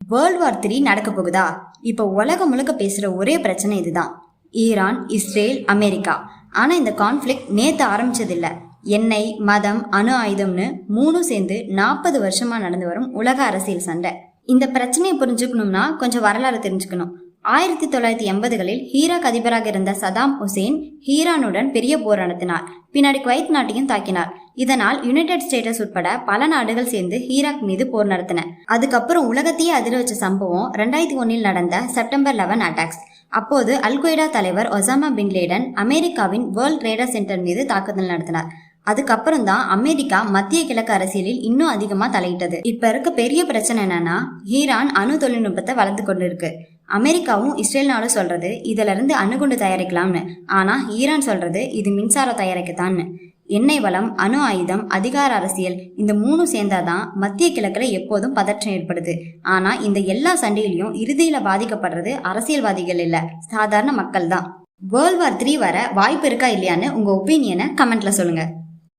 World war 3 நடக்க போகுதா? இப்போ உலகம் முழுக்க பேசுற ஒரே பிரச்சனை இதுதான். Iran, Israel, America. ஆனா இந்த கான்ஃப்ளிக்ட் நேத்து ஆரம்பிச்சதில்ல. எண்ணெய், மதம், அணு ஆயுதம்னு மூணும் சேர்ந்து 40 வருஷமா நடந்து வரும் உலக அரசியல் சண்டை. இந்த பிரச்சனையை புரிஞ்சுக்கணும்னா கொஞ்சம் வரலாறு தெரிஞ்சுக்கணும். 1980களில் ஈராக் அதிபராக இருந்த சதாம் ஹுசேன் ஈரானுடன் பெரிய போர் நடத்தினார். பின்னாடி குவைத் நாட்டையும் தாக்கினார். இதனால் யுனைடெட் ஸ்டேட்ஸ் உட்பட பல நாடுகள் சேர்ந்து ஈராக் மீது போர் நடத்தின. அதுக்கப்புறம் உலகத்தையே அதிர வச்ச சம்பவம் 2001 நடந்த செப்டம்பர் 11 அட்டாக்ஸ். அப்போது அல்-கொய்தா தலைவர் ஒசாமா பின் லேடன் அமெரிக்காவின் வேர்ல்ட் ட்ரேட் சென்டர் மீது தாக்குதல் நடத்தினார். அதுக்கப்புறம் தான் அமெரிக்கா மத்திய கிழக்கு அரசியலில் இன்னும் அதிகமா தலையிட்டது. இப்ப இருக்க பெரிய பிரச்சனை என்னன்னா, ஈரான் அணு தொழில்நுட்பத்தை வளர்த்து கொண்டு இருக்கு. அமெரிக்காவும் இஸ்ரேல் நாடும் சொல்றது இதுல இருந்து அணுகுண்டு தயாரிக்கலாம்னு. ஆனா ஈரான் சொல்றது இது மின்சாரம் தயாரிக்கத்தான்னு. எண்ணெய் வளம், அணு ஆயுதம், அதிகார அரசியல், இந்த மூணும் சேர்ந்தாதான் மத்திய கிழக்குல எப்போதும் பதற்றம் ஏற்படுது. ஆனா இந்த எல்லா சண்டையிலையும் இறுதியில பாதிக்கப்படுறது அரசியல்வாதிகள் இல்ல, சாதாரண மக்கள் தான். வேர்ல்ட் வார் 3 வர வாய்ப்பு இருக்கா இல்லையான்னு உங்க ஒப்பீனியனை கமெண்ட்ல சொல்லுங்க.